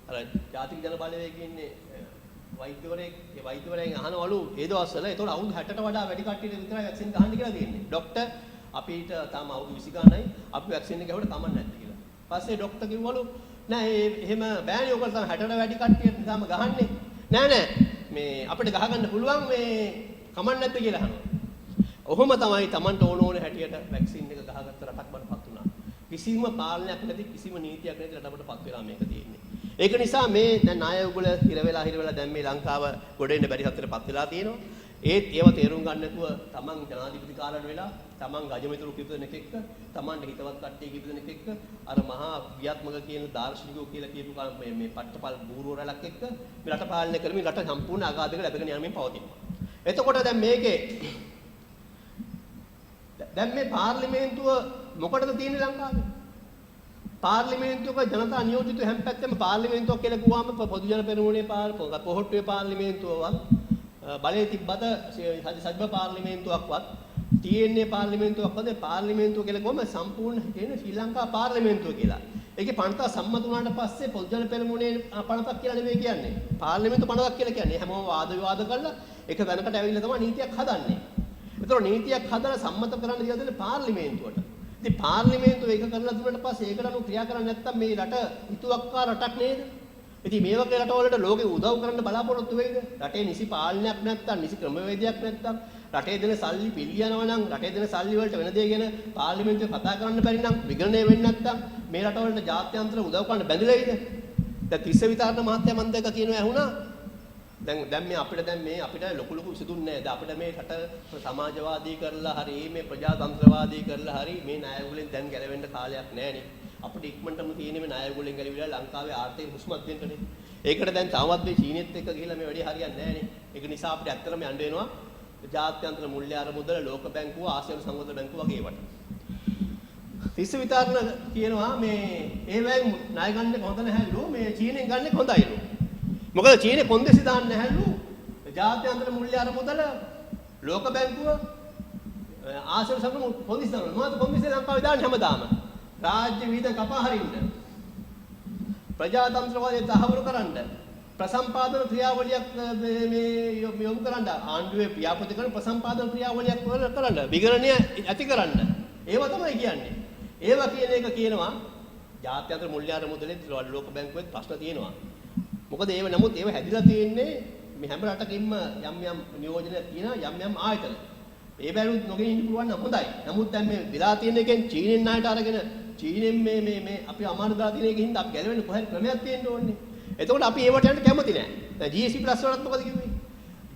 අර ජාතික ජන බලවේගයේ ඉන්නේ වෛද්‍යවරයෙක් අහනවලු ඒ දවස්වල ඒතකොට අවුරුදු 60ට වඩා වැඩි කට්ටියට විතරයි වැක්සින් ගහන්න කියලා තියෙන්නේ. ડોක්ටර් අපිට තාම අවුරුදු 20 ගානයි අපි වැක්සින් එක ගහුවට කමක් නැද්ද කියලා. පස්සේ ડોක්ටර් කිව්වලු නෑ එහෙම බෑනේ ඔයගොල්ලෝ තමයි 60ට වැඩි කට්ටියට තාම ගහන්නේ. නෑ මේ අපිට ගහ ගන්න පුළුවන් මේ කමක් නැද්ද කියලා අහනවා. ඔහොම තමයි Tamanට ඕන හැටියට වැක්සින් එක ගහගත්ත රටක් බඩපත් වුණා. කිසිම පාලනයක් නැති කිසිම නීතියක් නැති රටකටපත් වෙලා මේක තියෙන්නේ. ඒක නිසා මේ දැන් ණය උගල හිර වෙලා දැන් මේ ලංකාව ගොඩ එන්න බැරි තත්ත්වයටපත් වෙලා තියෙනවා. ඒත් ඒව තේරුම් ගන්න නැතුව Taman ජනාධිපති කාර්යාලයට වෙලා Taman ගජමිතුරු කිපු දෙනෙක් එක්ක Tamanට හිතවත් කට්ටිය කිපු දෙනෙක් එක්ක අර මහා විද්‍යාත්මක කියන දාර්ශනිකයෝ කියලා කියපු මේ පට්ටපල් බූරුවරලක් එක්ක මේ රට පාලනය කරමින් රට සම්පූර්ණ අගාධයකට ඇදගෙන යමින් පවතිනවා. එතකොට දැන් මේකේ දැන් මේ පාර්ලිමේන්තුව මොකටද තියෙන්නේ ලංකාවේ? පාර්ලිමේන්තුවක ජනතා නියෝජිත හැම පැත්තෙම පාර්ලිමේන්තුවක් කියලා කිව්වම පොදු ජන පෙරමුණේ පොහොට්ටුවේ පාර්ලිමේන්තුවවත් බලයේ තිබ්බත සජ්ජ පාර්ලිමේන්තුවක්වත් TNA පාර්ලිමේන්තුවක්වත් පාර්ලිමේන්තුව කියලා කිව්වම සම්පූර්ණ කියන්නේ ශ්‍රී ලංකා පාර්ලිමේන්තුව කියලා. ඒකේ පනත සම්මත වුණාට පස්සේ පොදු ජන පෙරමුණේ පනතක් කියලා නෙමෙයි කියන්නේ. පාර්ලිමේන්තු පනතක් කියලා කියන්නේ හැමෝම වාද විවාද කරලා එක දැනකට ඇවිල්ලා තමයි නීතියක් හදන්නේ. ඒතර නීතියක් හදලා සම්මත කරන්න දිලා දෙන්නේ පාර්ලිමේන්තුවට. ඉතින් පාර්ලිමේන්තුව ඒක කරලා දුන්නාට පස්සේ ඒකට අනුව ක්‍රියා කරන්නේ නැත්නම් මේ රට හිතුවක්කාර රටක් නේද? ඉතින් මේ වගේ රටවලට ලෝකෙ උදව් කරන්න බලාපොරොත්තු වෙයිද? රටේ නිසි පාලනයක් නැත්නම් නිසි ක්‍රමවේදයක් නැත්නම් රටේ දෙන සල්ලි පිළියනවා නම් රටේ දෙන සල්ලි වලට වෙන දේ ගැන පාර්ලිමේන්තුවේ කතා කරන්න බැරි නම් විගණනය වෙන්නේ නැත්නම් මේ රටවලට ජාත්‍යන්තර උදව් කරන්න බැඳිලායිද? දැන් තිස්ස විතාරණ මහත්තයා මන් දැක්ක කියනවා ඇහුණා දැන් මේ අපිට ලොකු විසඳුන්නේ නැහැ. අපිට මේ රට සමාජවාදී කරලා හරි මේ ප්‍රජාතන්ත්‍රවාදී කරලා හරි මේ ණයගුලෙන් දැන් ගැලවෙන්න කාලයක් නැහැනේ. අපිට ඉක්මනටම තියෙන්නේ මේ ණයගුලෙන් ගැලවිලා ලංකාවේ ආර්ථික හුස්මත් දෙන්නනේ. ඒකට දැන් තාමත් මේ චීනෙත් එක්ක ගිහිල්ලා මේ වැඩේ හරියන්නේ නැහැනේ. ඒක නිසා අපිට ඇත්තටම යන්න වෙනවා ජාත්‍යන්තර මුල්‍ය අරමුදල ලෝක බැංකුව ආසියානු සංවර්ධන බැංකුව වගේ ඒවට. තිස්ස විතරන කියනවා මේ ඒවෙන් ණය ගන්න හොඳ නැහැලු මේ චීනෙන් ගන්න හොඳයිලු. මොකද චීනේ කොන්දේසි දාන්න නැහැලු. ජාත්‍යන්තර මුල්‍ය අරමුදල ලෝක බැංකුව ආසියානු සංවර්ධන කොන්දේසි දානවා. මොකද කොන්දේසි ලංකාවේ දාන්නේ හැමදාම. රාජ්‍ය විහිදන් කපා හරින්න. ප්‍රජාතන්ත්‍රවාදය තහවුරු කරන්න. ප්‍රසම්පාදන ක්‍රියාවලියක් මේ යොමු කරන්න. ආණ්ඩුවේ ව්‍යාපෘති කරන ප්‍රසම්පාදන ක්‍රියාවලියක් කරන්න. විගණනය ඇති කරන්න. ඒව තමයි කියන්නේ. ඒවා කියන එක කියනවා ජාත්‍යන්තර මුල්‍ය අරමුදලේ ලෝක බැංකුවේ ප්‍රශ්න තියෙනවා. මොකද නමුත් ඒව හැදිලා තියෙන්නේ මේ හැම රටකින්ම යම් නියෝජන තියෙන යම් ආයතන. ඒ බැලුත් නොගෙන ඉන්න පුළුවන් නම් හොඳයි. නමුත් දැන් මේ වෙලා තියෙන එකෙන් චීනෙන් ණයට අරගෙන චීනෙන් මේ අපි අමාරු දාලා තියෙන එකකින් අපි ගැලවෙන්න කොහෙද ක්‍රමයක් තියෙන්න ඕනේ. එතකොට අපි ඒවට යන්න කැමති නැහැ. දැන් GSC+ වලත් මොකද කිව්වේ?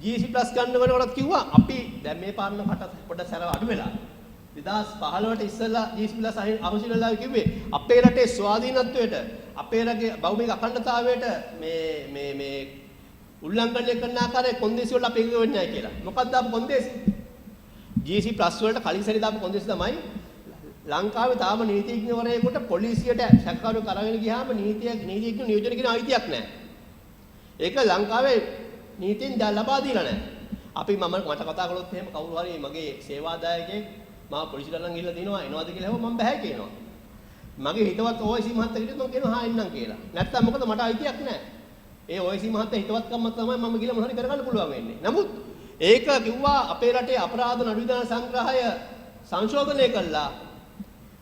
GSC+ ගන්න වෙනකොටත් කිව්වා අපි දැන් මේ පාරන කට පොඩ්ඩක් සැරව අඩු වෙලා 2015ට ඉස්සෙල්ලා GSC+ අහුසිරලා කිව්වේ අපේ රටේ ස්වාධීනත්වයට අපේ රටේ භෞමික අඛණ්ඩතාවයට මේ උල්ලංඝනය කරන ආකාරයේ කොන්දේසි වල අපි වෙන්නේ නැහැ කියලා. මොකක්ද ආපු කොන්දේසි? GSC+ වලට කලින් සැරේ දාපු කොන්දේසි තමයි ලංකාවේ තාම නීතිඥවරයෙකුට පොලිසියට සැකකරු කරගෙන ගියාම නීතිඥ නියෝජනය කියන අයිතියක් නැහැ. ඒක ලංකාවේ නීතියෙන් ලබා දීලා නැහැ. අපි මට කතා කළොත් එහෙම කවුරු හරි මගේ සේවාදායකයෙක් මම පොලිසියට ළඟ ගිහලා දිනවා එනවාද කියලා හව මම බෑ කියනවා. මගේ හිතවත් OIC මහත්තයා කිව්වොත් මම කියනවා හා එන්නම් කියලා. නැත්තම් මොකද මට අයිතියක් නැහැ. ඒ OIC මහත්තයා හිතවත්කම තමයි මම ගිහලා මොනවද කරගන්න පුළුවන් වෙන්නේ. නමුත් ඒක කිව්වා අපේ රටේ අපරාධ නඩු විධාන සංග්‍රහය සංශෝධනය කළා.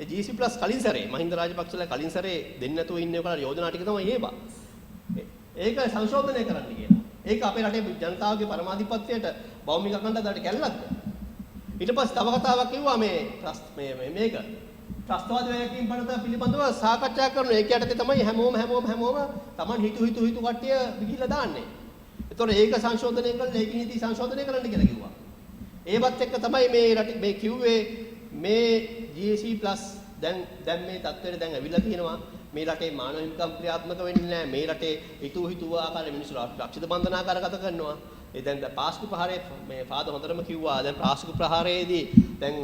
ඒ GSC+ කලින් සැරේ මහින්ද රාජපක්ෂලා කලින් සැරේ දෙන්න නැතුව ඉන්නේ ඔයගොල්ලෝ යෝජනා ටික තමයි ඒවා. ඒක සංශෝධනය කරන්න කියලා. ඒක අපේ රටේ ජනතාවගේ පරමාධිපත්‍යයට භෞමික අඛණ්ඩතාවයට කැල්ලක්ද? ඊට පස්සේ තව කතාවක් කිව්වා මේක ත්‍රස්තවාද වැයකින් පනත පිළිබඳව සාකච්ඡා කරන එක යටතේ තමයි හැමෝම Taman හිතු කට්ටිය ගිහිල්ලා දාන්නේ. ඒතකොට ඒක සංශෝධනය කරලා ඒක නීති සංශෝධනය කරන්න කියලා කිව්වා. ඒවත් එක්ක තමයි මේ රට මේ කිව්වේ මේ GSC+ දැන් මේ තත්ත්වයට දැන් ඇවිල්ලා තියෙනවා. මේ රටේ මානව හිමිකම් ක්‍රියාත්මක වෙන්නේ නැහැ. මේ රටේ හිතුව ආකාරයේ මිනිස්සු රක්ෂිත බන්ධනාගාර ගත කරනවා. ඒ දැන් පාස්කු ප්‍රහාරයේ මේ පාද හොඳටම කිව්වා. දැන් පාස්කු ප්‍රහාරයේදී දැන්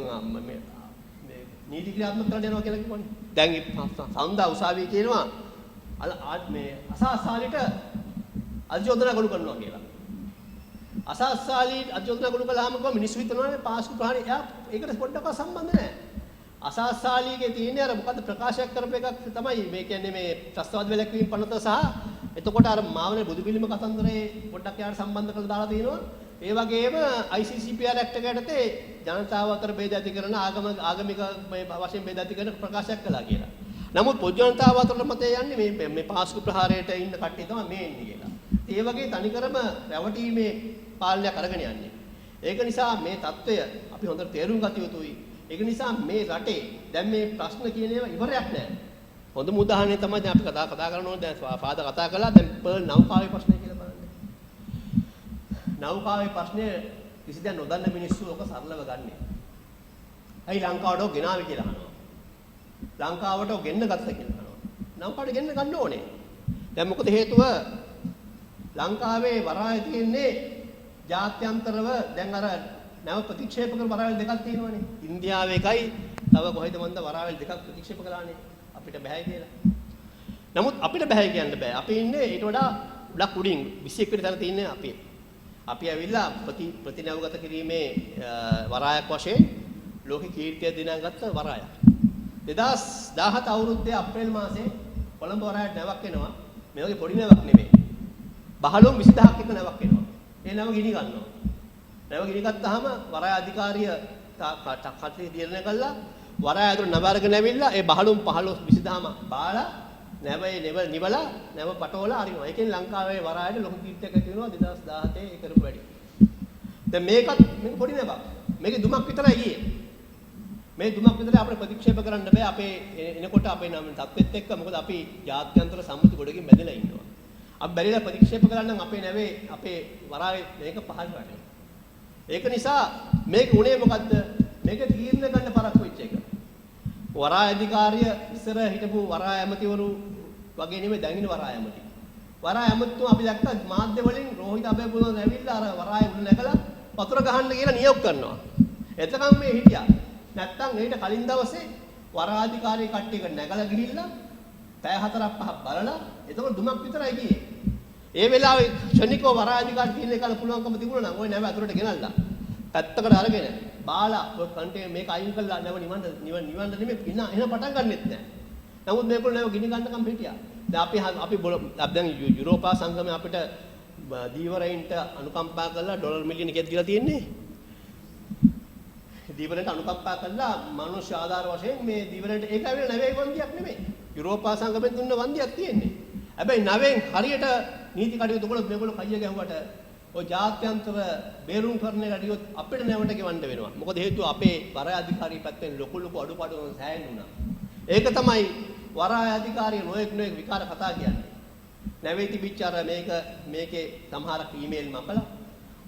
මේ නීති ක්‍රියාත්මක කරන්න යනවා කියලා කිව්වනේ. දැන් සඳා උසාවිය කියනවා මේ අසාස්සාලිට අධිචෝදනා ගොනු කරනවා කියලා. අසාස්සාලි අධිචෝදනා ගොනු කළාම කොහොම මිනිස්සු හිතනවානේ පාස්කු ප්‍රහාරය ඒකට පොඩ්ඩක්වත් සම්බන්ධ නැහැ. අසාස්සාලිගේ තියෙන්නේ අර මොකද්ද ප්‍රකාශයක් කරපු එකක් තමයි මේ කියන්නේ මේ ත්‍රස්තවාද වැළැක්වීම පනත සහ එතකොට අර මාවනේ බුදු පිළිම කතන්දරේ පොඩ්ඩක් යාට සම්බන්ධ කරලා දාලා තියෙනවා. ඒ වගේම ICCPR ඇක්ට් එක යටතේ ජනතාව අතර ભેද ඇති කරන ආගමික වශයෙන් ભેද ඇති කරන ප්‍රකාශයක් කළා කියලා. නමුත් පොදු ජනතාව අතර මතය යන්නේ මේ පාස්කු ප්‍රහාරයට ඉන්න කට්ටිය තමයි මේ ඉන්නේ කියලා. ඒ වගේ තනිකරම රැවටීමේ පාලනයක් අරගෙන යන්නේ. ඒක නිසා මේ தত্ত্বය අපි හොඳට තේරුම් ගත යුතුයි. ඒක නිසා මේ රටේ දැන් මේ ප්‍රශ්න කියන ඒවා ඉවරයක් නැහැ. හොඳම උදාහරණය තමයි දැන් අපි කතා කරන ඕනේ දැන් ෆාදර් කතා කළා දැන් පර්ල් නෞකාවේ ප්‍රශ්නය කියලා බලන්න. නෞකාවේ ප්‍රශ්නේ කිසි දෙයක් නොදන්න මිනිස්සු ඔක සරලව ගන්නෙ. ඇයි ලංකාවට ගෙනාවේ කියලා අහනවා. ලංකාවට ගෙන්න ගත්ත කියලා අහනවා. නෞකාවට ගෙන්න ගන්න ඕනේ. දැන් මොකද හේතුව ලංකාවේ වරාය තියෙන්නේ ජාත්‍යන්තරව දැන් අර නැව ප්‍රතික්ෂේප කරන වරායල් දෙකක් තියෙනවානේ. ඉන්දියාවේ එකයි තව කොහෙද මන්ද වරායල් දෙකක් ප්‍රතික්ෂේප කළානේ. අපිට බෑ කියලා. නමුත් අපිට බෑ කියන්න බෑ. අපි ඉන්නේ ඊට වඩා ගොඩක් උඩින් 21 වෙනි තැන තියෙන්නේ අපි. අපි ඇවිල්ලා ප්‍රතිනවගත කිරීමේ වරායක් වශයෙන් ලෝක කීර්තිය දිනාගත්ත වරායක්. 2017 අවුරුද්දේ අප්‍රේල් මාසේ කොළඹ වරායට නැවක් එනවා. මේ වගේ පොඩි නැවක් නෙමෙයි. 20000ක් එක නැවක් එනවා. ඒ නැව ගිනි ගන්නවා. නැව ගිනි ගත්තාම වරාය අධිකාරිය කටේ දිරණ කළා වරාය ඇතුළේ නැව අරගෙන ඇවිල්ලා ඒ 20000ම බාලා නැවේ නිවලා නැව පටවලා අරිනවා. ඒකෙන් ලංකාවේ වරායට ලොකු කීර්තියක් ඇති වෙනවා 2017 ඒ කරපු වැඩි. දැන් මේක පොඩි නැවක්. මේකේ දුමක් විතරයි ගියේ. මේ දුමක් විතරයි අපිට ප්‍රතික්ෂේප කරන්න බෑ අපේ එනකොට අපේ නම් තත්ත්වෙත් එක්ක මොකද අපි ජාත්‍යන්තර සම්මුති ගොඩකින් බැඳලා ඉන්නවා. අපි බැරිලා ප්‍රතික්ෂේප කරන්න අපේ නැවේ අපේ වරායේ මේක පහළ වැටෙනවා. ඒක නිසා මේක උනේ මොකද්ද? මේක තීරණය ගන්න පරක්කු වෙච්ච එක. වරාය අධිකාරිය ඉස්සර හිටපු වරාය ඇමතිවරු වගේ නෙමෙයි දැන් ඉන්න වරාය ඇමති. වරාය ඇමතිතුමා අපි දැක්කා මාධ්‍ය වලින් රෝහිත අබේපුරම ඇවිල්ලා අර වරාය උඩ නැගලා වතුර ගහන්න කියලා නියෝග කරනවා. එතකම් මේ හිටියා. නැත්තම් ඊට කලින් දවසේ වරාධිකාරී කට්ටියක නැගලා ගිහිල්ලා පැය 4ක් 5ක් බලලා එතකොට දුමක් විතරයි ගියේ. ඒ වෙලාවේ ක්ෂණිකව වරාධිකාරී තීරණය කරන්න පුළුවන්කම තිබුණා නම් ওই නැව අතුරට ගෙනල්ලා පැත්තකට අරගෙන බාලා ඔය කන්ටේ මේක අයින් කරලා නැව නිවන්න නෙමෙයි එහෙම පටන් ගන්නෙත් නැහැ. නමුත් මේගොල්ලෝ නැව ගිනි ගන්නකම් හිටියා. දැන් අපි දැන් යුරෝපා සංගමය අපිට දීවරයින්ට අනුකම්පා කරලා ඩොලර් මිලියන කීයක් දීලා තියෙන්නේ? දීවරන්ට අනුකම්පා කළා මනුෂ්‍ය ආධාර වශයෙන් මේ දීවරන්ට ඒක ඇවිල්ලා නැවේ වන්දියක් නෙමෙයි. යුරෝපා සංගමයෙන් දුන්න වන්දියක් තියෙන්නේ. හැබැයි නැවෙන් හරියට නීති කටයුතු කළොත් මේගොල්ලෝ කයිය ගැහුවට ඔය ජාත්‍යන්තර බේරුම් කරන කඩියොත් අපිට නැවට ගෙවන්න වෙනවා. මොකද හේතුව අපේ වරාය අධිකාරී පැත්තෙන් ලොකු අඩුපාඩු සෑහෙන්න වුණා. ඒක තමයි වරාය අධිකාරී නොඑක් විකාර කතා කියන්නේ. නැවේ තිබිච්ච අර මේකේ සමහරක් ඊමේල් මකලා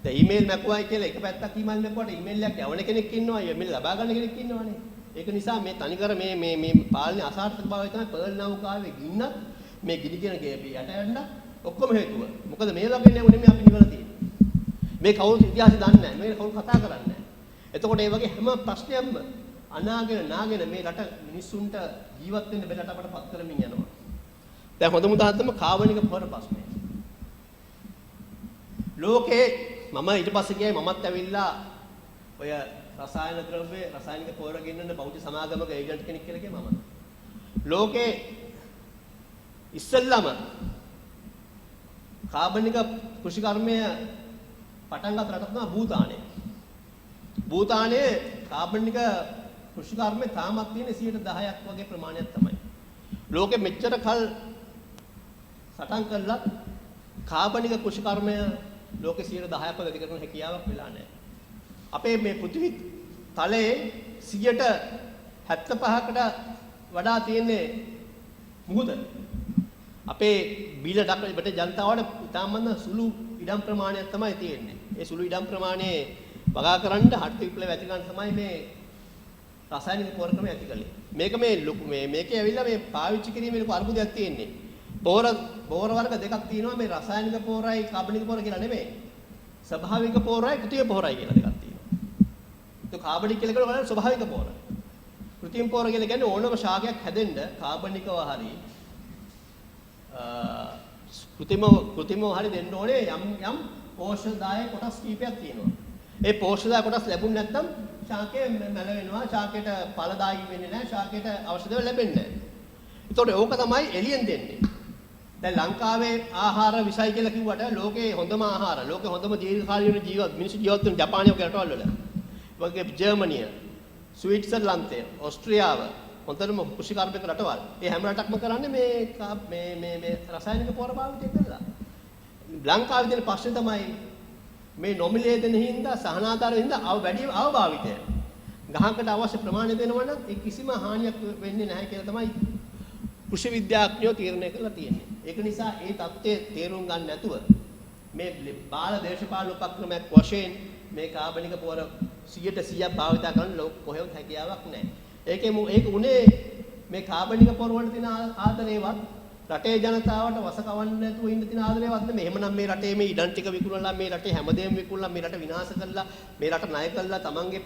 දැන් ඊමේල් මැකුවයි කියලා එක පැත්තක් ඊමේල් මැකුවට ඊමේල් එකක් යවන කෙනෙක් ඉන්නවා ඊමේල් ලබා ගන්න කෙනෙක් ඉන්නවනේ. ඒක නිසා මේ තනිකර මේ පාලනේ අසාර්ථක භාවය තමයි පර්ල් නෞකාවේ ගින්නත් මේ ගිනි කියන යට යන්න ඔක්කොම හේතුව. මොකද මේ වගේ නෙවෙයි අපි නිවල තියෙන්නේ. මේ කවුරුත් ඉතිහාසය දන්නේ නැහැ. මේක කවුරු කතා කරන්නේ නැහැ. එතකොට මේ වගේ හැම ප්‍රශ්නයක්ම නාගෙන මේ රට මිනිස්සුන්ට ජීවත් වෙන්න බැලට අපට පත් කරමින් යනවා. දැන් හොඳම උදාහරණ තමයි කාබනික පොර ප්‍රශ්නය. ලෝකේ මම ඊට පස්සේ ගියේ මමත් ඇවිල්ලා ඔය රසායනික පොර ගෙන්නන බෞද්ධ සමාගමක ඒජන්ට් කෙනෙක් කියලා කියේ මම. ලෝකේ ඉස්සෙල්ලාම කාබනික කෘෂිකර්මය පටන් ගන්න රට තමයි භූතානය. භූතානයේ කාබනික කෘෂිකර්මය තාමත් තියෙන 10% වගේ ප්‍රමාණයක් තමයි. ලෝකෙ මෙච්චර කල් සටන් කළා කාබනික කෘෂිකර්මය ලෝකෙ 10%ක් වැඩි කරන හැකියාවක් වෙලා නැහැ. අපේ මේ පෘථිවි තලයේ 75%කට වඩා තියෙන්නේ මුහුද. අපේ බිලට ජනතාවට ඉතාමත් සුළු ඉඩම් ප්‍රමාණයක් තමයි තියෙන්නේ. ඒ සුළු ඉඩම් ප්‍රමාණය වගා කරන්න හට් විප්ලව ඇති ගන්න තමයි මේ රසායනික පොර ක්‍රමය ඇති කළේ. මේකේ ඇවිල්ලා මේ පාවිච්චි කිරීමේ ලොකු අර්බුදයක් තියෙන්නේ. පොර වර්ග දෙකක් තියෙනවා මේ රසායනික පොරයි කාබනික පොර කියලා නෙමෙයි. ස්වභාවික පොරයි කෘත්‍රිම පොරයි කියලා දෙකක් තියෙනවා. ඒක කාබනික කියලා කියනවා ස්වභාවික පොර. කෘත්‍රිම පොර කියලා කියන්නේ ඕනම ශාකයක් හැදෙන්න කාබනිකව හරි කෘත්‍රිමව හරි දෙන්න ඕනේ යම් පෝෂකදායක කොටස් කීපයක් තියෙනවා. ඒ පෝෂකදායක කොටස් ලැබුණ නැත්නම් ශාකය මැල වෙනවා. ශාකයට ඵලදායී වෙන්නේ නැහැ. ශාකයට අවශ්‍ය දේ ලැබෙන්නේ නැහැ. ඒතකොට ඕක තමයි එළියෙන් දෙන්නේ. දැන් ලංකාවේ ආහාර විසයි කියලා කිව්වට ලෝකේ හොඳම ආහාර, ලෝකේ හොඳම දීර්ඝකාලීන මිනිස්සු ජීවත් වෙන ජපානයේ වගේ රටවල් වල, වගේ ජර්මනිය, ස්විට්සර්ලන්තය, ඕස්ට්‍රියාව හොඳටම කෘෂිකාර්මික රටවල්. ඒ හැම රටක්ම කරන්නේ මේ රසායනික පොර භාවිතය කරලා. ලංකාවේ තියෙන ප්‍රශ්නේ තමයි මේ නොමිලේ දෙන හින්දා සහනාධාර හින්දා වැඩි අවභාවිතය. ගහකට අවශ්‍ය ප්‍රමාණය දෙනවා නම් ඒ කිසිම හානියක් වෙන්නේ නැහැ කියලා තමයි කෘෂි විද්‍යාඥයෝ තීරණය කරලා තියෙන්නේ. ඒක නිසා ඒ தත්ත්වය තේරුම් ගන්න නැතුව මේ බාල දේශපාලන උපක්‍රමයක් වශයෙන් මේ කාබනික පොර 100% භාවිත කරන්න කොහෙවත් හැකියාවක් නැහැ. ඒක උනේ මේ කාබනික පොර වලට තියෙන ආදරේවත් රටේ ජනතාවට වස කවන්න නැතුව ඉන්න තියෙන ආදරේවත් නෙමෙයි. එහෙමනම් මේ රටේ මේ ඉඩම් ටික විකුණලා මේ රටේ හැමදේම විකුණලා මේ රට විනාශ කරලා මේ රට ණය කරලා තමන්ගේ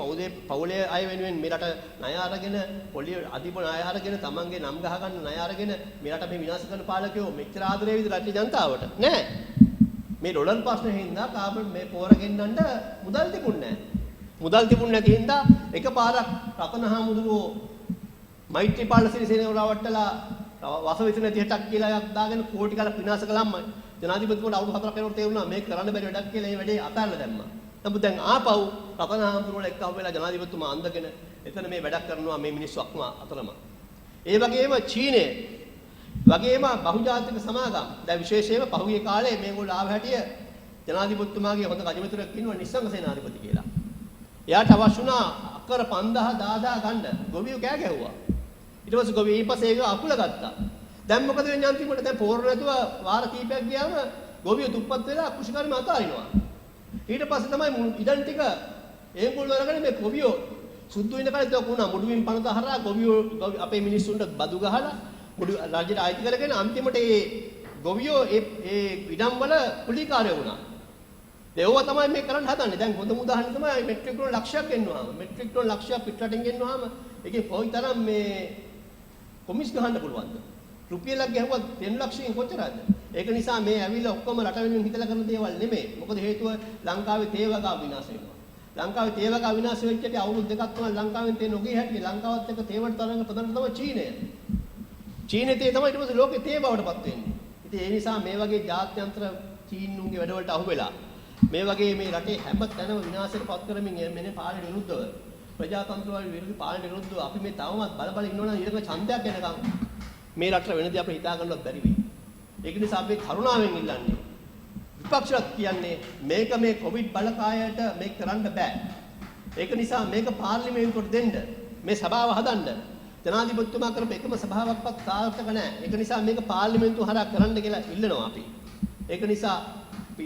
පවුලේ අය වෙනුවෙන් මේ රට ණය අරගෙන පොලිය අධිප ණය අරගෙන තමන්ගේ නම් ගහ ගන්න ණය අරගෙන මේ රට මේ විනාශ කරන පාලකයෝ මෙච්චර ආදරේ විදිහට රටේ ජනතාවට නෑ. මේ ඩොලර් ප්‍රශ්නේ හින්දා කාබන් මේ පොර ගෙන්නන්න මුදල් තිබුණේ නෑ. මුදල් තිබුණ නැති හින්දා එකපාරක් රතනහාමුදුරුවෝ මෛත්‍රීපාල සිරිසේනව රවට්ටලා වසවිත නැති හිටක් කියලා එකක් දාගෙන කෝටි ගණක් විනාශ කළාම ජනාධිපතිතුමාට අවුරුදු 4ක් යනකොට තේරුණා මේක කරන්න බැරි වැඩක් කියලා ඒ වැඩේ අතාරලා දැම්මා. නමුත් දැන් ආපහු රතනහාමුදුරුවෝ එක්කව වෙලා ජනාධිපතිතුමා අඳගෙන එතන මේ වැඩක් කරනවා මේ මිනිස්සු අතරම. ඒ වගේම චීනය වගේම බහුජාතික සමාගම් දැන් විශේෂයෙන්ම පහුගිය කාලේ මේගොල්ලෝ ආව හැටිය ජනාධිපතිතුමාගේ හොඳ කජමතුරෙක් ඉන්නවා නිස්සංග සේනාධිපති කියලා. එයාට අවශ්‍ය වුණා අක්කර 5000 ගන්න ගොවියෝ කෑ ගැහුවා. ඊට පස්සේ ගොවියෝ ඊපස්සේ ඒක අකුල ගත්තා. දැන් මොකද වෙන්නේ අන්තිමට? දැන් පෝර නැතුව වාර කීපයක් ගියාම ගොවියෝ දුප්පත් වෙලා කෘෂිකාර්යම අතාරිනවා. ඊට පස්සේ තමයි ඉඩම් ටික ඒගොල්ලෝ අරගෙන මේ ගොවියෝ සුද්ධ වෙන කාලේ තෝකුණා මුඩුවින් පනත හරහා ගොවියෝ අපේ මිනිස්සුන්ට බදු ගහලා මුඩු රාජ්‍යයට ආයිති කරගෙන අන්තිමට ඒ ගොවියෝ ඒ ඉඩම් වල කුලීකාරයෝ වුණා. ඒව තමයි මේ කරන්න හදන්නේ. දැන් හොඳම උදාහරණ තමයි මෙට්‍රික් ටන් ලක්ෂයක් ගෙන්නුවාම. මෙට්‍රික් ටන් ලක්ෂයක් පිටරටින් ගෙන්නුවාම ඒකේ කොයිතරම් මේ කොමිස් ගහන්න පුළුවන්ද? රුපියලක් ගැහුවත් 10 ලක්ෂයෙන් කොච්චරද? ඒක නිසා මේ ඇවිල්ලා ඔක්කොම රට වෙනුවෙන් හිතලා කරන දේවල් නෙමෙයි. මොකද හේතුව ලංකාවේ තේවගා විනාශ වෙනවා. ලංකාවේ තේවගා විනාශ වෙච්ච එක අවුරුදු දෙකක් තුනක් ලංකාවෙන් තේ නොගිය හැටි ලංකාවත් එක්ක තේවට තරඟ ප්‍රධාන තමයි චීනය. චීනේ තේ තමයි ඊට පස්සේ ලෝකේ තේ බවටපත් වෙන්නේ. ඉතින් ඒ නිසා මේ වගේ ජාත්‍යන්තර චීනුන්ගේ වැඩවලට අහු වෙලා මේ වගේ මේ රටේ හැම තැනම විනාශයට පත් කරමින් මෙන්න පාලනයට විරුද්ධව ප්‍රජාතන්ත්‍රවාදී විරුද්ධ පාලනයට විරුද්ධව අපි මේ තවමත් බල ඉන්නවනම් ඊළඟ ඡන්දයක් එනකම් මේ රටට වෙනදී අපිට හිතා ගන්නවත් බැරි වෙයි. ඒක නිසා අපි කරුණාවෙන් ඉල්ලන්නේ විපක්ෂවත් කියන්නේ මේක මේ කොවිඩ් බලකායට මේක කරන්න බෑ. ඒක නිසා මේක පාර්ලිමේන්තුවට දෙන්න මේ සභාව හදන්න. ජනාධිපතිතුමා කරපු එකම සභාවක්වත් සාර්ථක නැහැ. ඒක නිසා මේක පාර්ලිමේන්තුව හරහා කරන්න කියලා ඉල්ලනවා අපි. ඒක නිසා අපි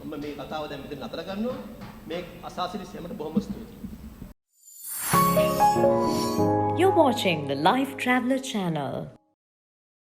මම මේ කතාව දැන් මෙතන නතර කරනවා. මේ අසාසිරි සෑමට බොහොම ස්තුතියි. You're watching the Life Traveller channel.